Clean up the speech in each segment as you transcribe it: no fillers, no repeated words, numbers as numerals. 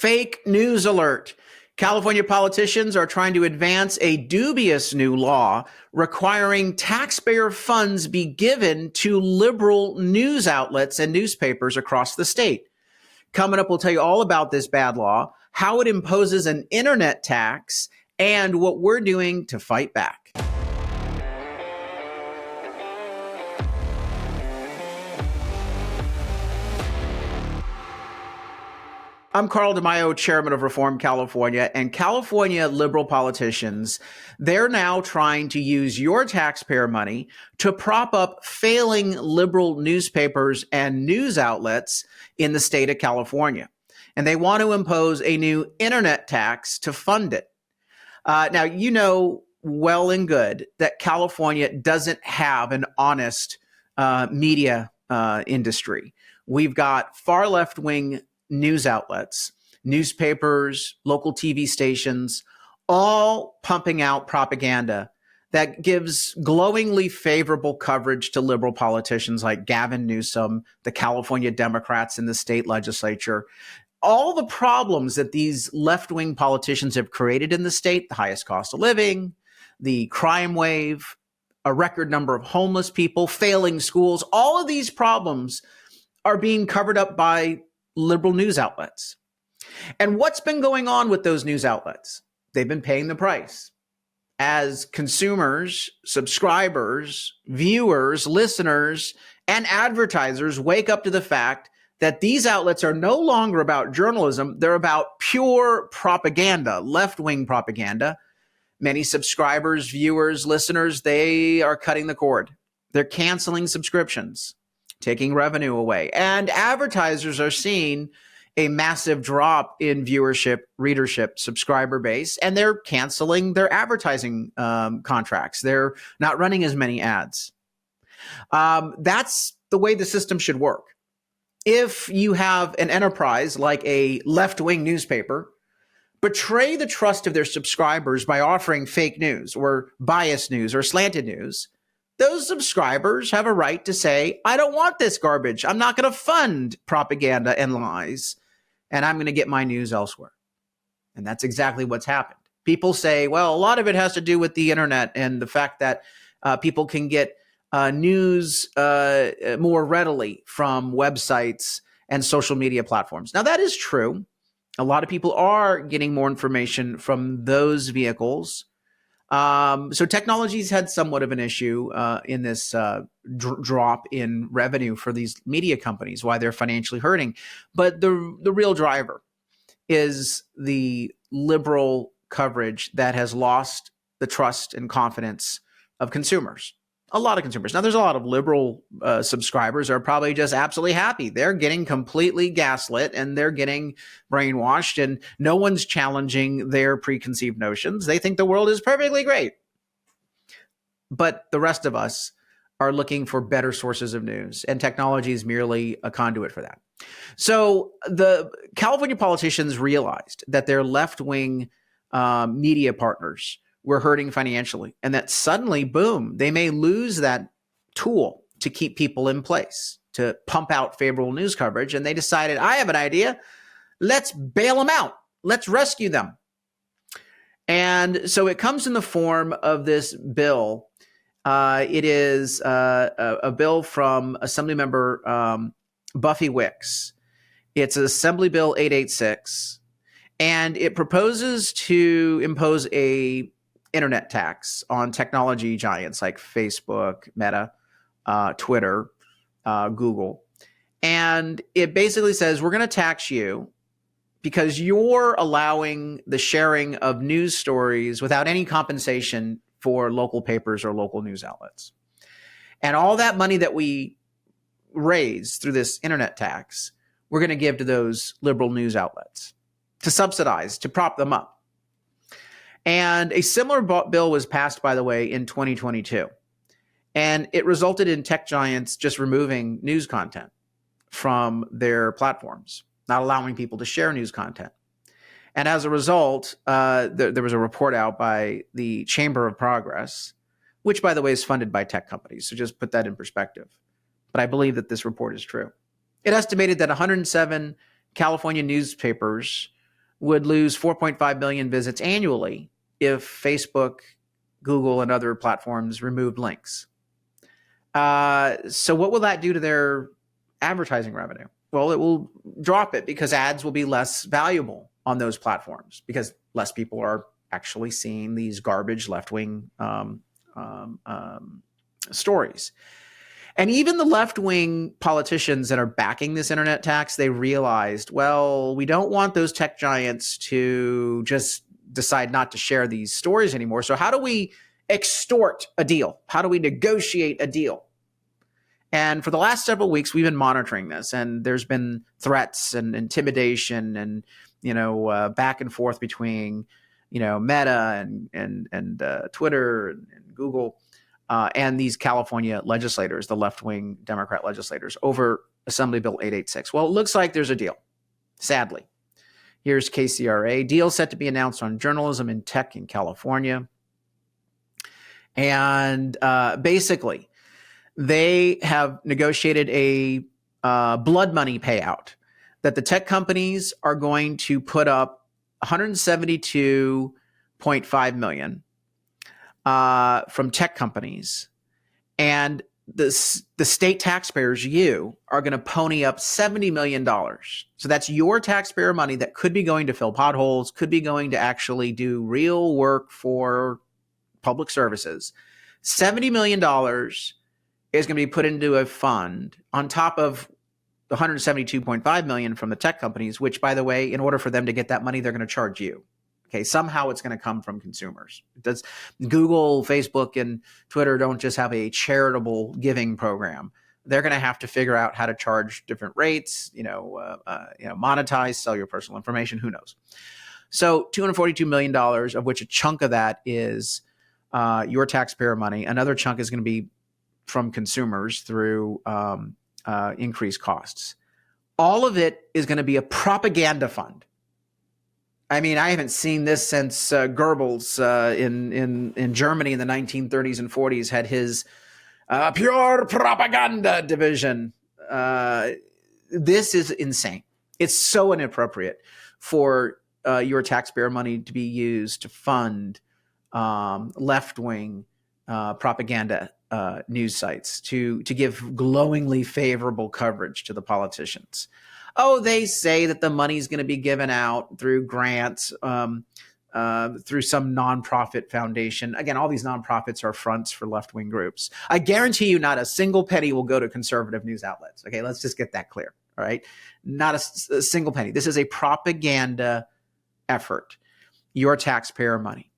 Fake news alert. California politicians are trying to advance a dubious new law requiring taxpayer funds be given to liberal news outlets and newspapers across the state. Coming up, we'll tell you all about this bad law, how it imposes an internet tax, and what we're doing to fight back. I'm Carl DeMaio, chairman of Reform California, and California liberal politicians, they're now trying to use your taxpayer money to prop up failing liberal newspapers and news outlets in the state of California. And they want to impose a new internet tax to fund it. Now, you know well and good that California doesn't have an honest media industry. We've got far left-wing news outlets, newspapers, local TV stations, all pumping out propaganda that gives glowingly favorable coverage to liberal politicians like Gavin Newsom, the California Democrats in the state legislature. All the problems that these left-wing politicians have created in the state, the highest cost of living, the crime wave, a record number of homeless people, failing schools, all of these problems are being covered up by liberal news outlets. And what's been going on with those news outlets? They've been paying the price. As consumers, subscribers, viewers, listeners, and advertisers wake up to the fact that these outlets are no longer about journalism, they're about pure propaganda, left-wing propaganda. Many subscribers, viewers, listeners, they are cutting the cord. They're canceling subscriptions, taking revenue away. And advertisers are seeing a massive drop in viewership, readership, subscriber base, and they're canceling their advertising contracts. They're not running as many ads. That's the way the system should work. If you have an enterprise like a left-wing newspaper betray the trust of their subscribers by offering fake news or biased news or slanted news, those subscribers have a right to say, I don't want this garbage. I'm not going to fund propaganda and lies, and I'm going to get my news elsewhere. And that's exactly what's happened. People say, well, a lot of it has to do with the internet and the fact that people can get news more readily from websites and social media platforms. Now, that is true. A lot of people are getting more information from those vehicles. So technology's had somewhat of an issue in this drop in revenue for these media companies, why they're financially hurting. But the real driver is the liberal coverage that has lost the trust and confidence of consumers. A lot of consumers. Now, there's a lot of liberal subscribers who are probably just absolutely happy. They're getting completely gaslit and they're getting brainwashed, and no one's challenging their preconceived notions. They think the world is perfectly great. But the rest of us are looking for better sources of news, and technology is merely a conduit for that. So the California politicians realized that their left-wing media partners were hurting financially, and that suddenly, boom, they may lose that tool to keep people in place, to pump out favorable news coverage. And they decided, I have an idea. Let's bail them out. Let's rescue them. And so it comes in the form of this bill. It is a bill from Assemblymember Buffy Wicks. It's Assembly Bill 886, and it proposes to impose a internet tax on technology giants like Facebook, Meta, Twitter, Google. And it basically says, we're going to tax you because you're allowing the sharing of news stories without any compensation for local papers or local news outlets. And all that money that we raise through this internet tax, we're going to give to those liberal news outlets to subsidize, to prop them up. And a similar bill was passed, by the way, in 2022. And it resulted in tech giants just removing news content from their platforms, not allowing people to share news content. And as a result, there was a report out by the Chamber of Progress, which, by the way, is funded by tech companies. So just put that in perspective. But I believe that this report is true. It estimated that 107 California newspapers would lose 4.5 million visits annually if Facebook, Google, and other platforms removed links. So what will that do to their advertising revenue? Well, it will drop it because ads will be less valuable on those platforms because less people are actually seeing these garbage left-wing stories. And even the left-wing politicians that are backing this internet tax, they realized, well, we don't want those tech giants to just decide not to share these stories anymore. So how do we extort a deal? How do we negotiate a deal? And for the last several weeks, we've been monitoring this, and there's been threats and intimidation and, back and forth between, Meta and Twitter and Google and these California legislators, the left-wing Democrat legislators, over Assembly Bill 886. Well, it looks like there's a deal, sadly. Here's KCRA. Deal set to be announced on journalism and tech in California. And basically, they have negotiated a blood money payout that the tech companies are going to put up $172.5 million from tech companies, and the state taxpayers, you, are going to pony up $70 million. So that's your taxpayer money that could be going to fill potholes, could be going to actually do real work for public services. $70 million is going to be put into a fund on top of the $172.5 million from the tech companies, which, by the way, in order for them to get that money, they're going to charge you. Okay, somehow it's going to come from consumers. Does Google, Facebook, and Twitter don't just have a charitable giving program? They're going to have to figure out how to charge different rates, monetize, sell your personal information. Who knows? So $242 million, of which a chunk of that is your taxpayer money. Another chunk is going to be from consumers through increased costs. All of it is going to be a propaganda fund. I mean, I haven't seen this since Goebbels in Germany in the 1930s and 40s had his pure propaganda division. This is insane. It's so inappropriate for your taxpayer money to be used to fund left-wing propaganda news sites, to give glowingly favorable coverage to the politicians. Oh, they say that the money's going to be given out through grants, through some nonprofit foundation. Again, all these nonprofits are fronts for left-wing groups. I guarantee you not a single penny will go to conservative news outlets. Okay, let's just get that clear. All right, not a single penny. This is a propaganda effort, your taxpayer money.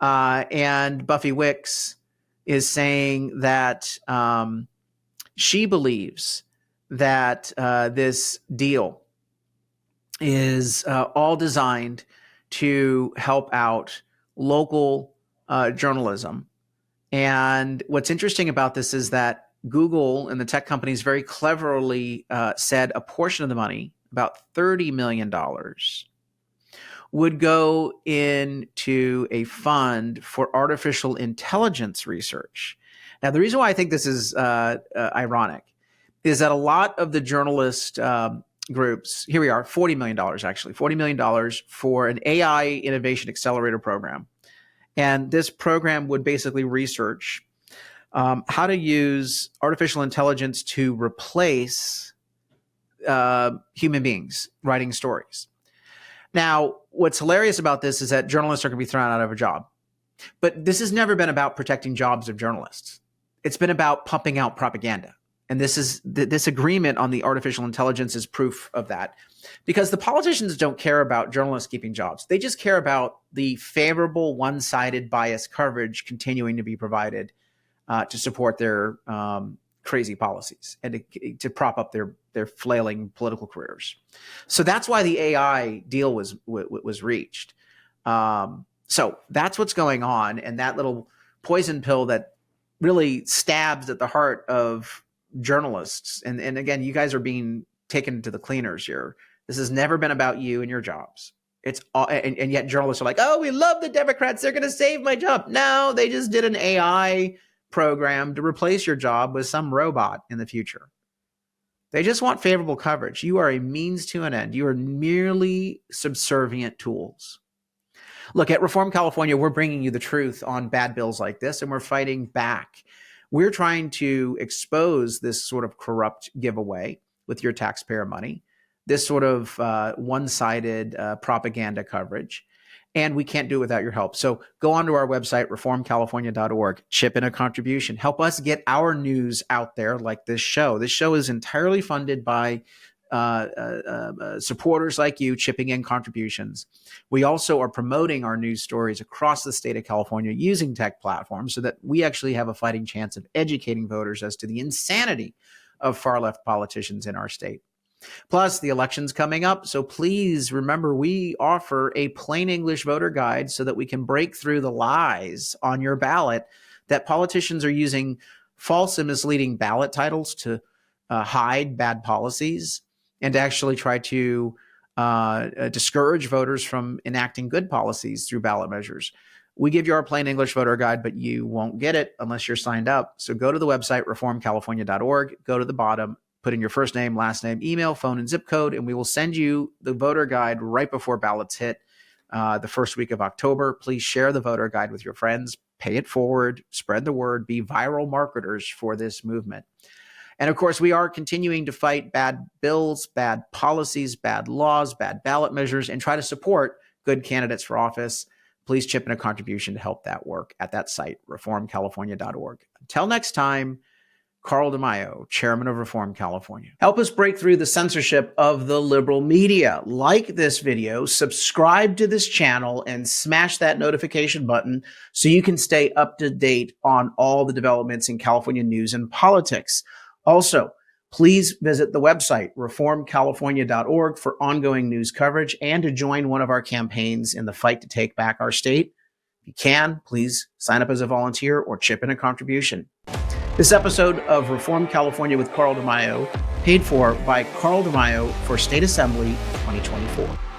And Buffy Wicks is saying that she believes that this deal is all designed to help out local journalism. And what's interesting about this is that Google and the tech companies very cleverly said a portion of the money, about $30 million, would go into a fund for artificial intelligence research. Now, the reason why I think this is ironic is that a lot of the journalist groups, here we are, $40 million actually, $40 million for an AI innovation accelerator program. And this program would basically research how to use artificial intelligence to replace human beings writing stories. Now, what's hilarious about this is that journalists are going to be thrown out of a job. But this has never been about protecting jobs of journalists. It's been about pumping out propaganda. And this agreement on the artificial intelligence is proof of that, because the politicians don't care about journalists keeping jobs. They just care about the favorable, one-sided, biased coverage continuing to be provided to support their crazy policies and to prop up their flailing political careers. So that's why the AI deal was reached. So that's what's going on, and that little poison pill that really stabs at the heart of journalists. And again, you guys are being taken to the cleaners here. This has never been about you and your jobs. It's all, and yet journalists are like, oh, we love the Democrats. They're going to save my job. No, they just did an AI program to replace your job with some robot in the future. They just want favorable coverage. You are a means to an end. You are merely subservient tools. Look, at Reform California, we're bringing you the truth on bad bills like this, and we're fighting back. We're trying to expose this sort of corrupt giveaway with your taxpayer money, this sort of one-sided propaganda coverage. And we can't do it without your help. So go onto our website, reformcalifornia.org, chip in a contribution. Help us get our news out there like this show. This show is entirely funded by supporters like you chipping in contributions. We also are promoting our news stories across the state of California using tech platforms so that we actually have a fighting chance of educating voters as to the insanity of far-left politicians in our state. Plus, the election's coming up, so please remember we offer a plain English voter guide so that we can break through the lies on your ballot that politicians are using false and misleading ballot titles to hide bad policies and to actually try to discourage voters from enacting good policies through ballot measures. We give you our plain English voter guide, but you won't get it unless you're signed up. So go to the website, reformcalifornia.org, go to the bottom, put in your first name, last name, email, phone, and zip code, and we will send you the voter guide right before ballots hit the first week of October. Please share the voter guide with your friends, pay it forward, spread the word, be viral marketers for this movement. And of course, we are continuing to fight bad bills, bad policies, bad laws, bad ballot measures, and try to support good candidates for office. Please chip in a contribution to help that work at that site, reformcalifornia.org. Until next time, Carl DeMaio, chairman of Reform California. Help us break through the censorship of the liberal media. Like this video, subscribe to this channel, and smash that notification button so you can stay up to date on all the developments in California news and politics. Also, please visit the website, reformcalifornia.org, for ongoing news coverage and to join one of our campaigns in the fight to take back our state. If you can, please sign up as a volunteer or chip in a contribution. This episode of Reform California with Carl DeMaio, paid for by Carl DeMaio for State Assembly 2024.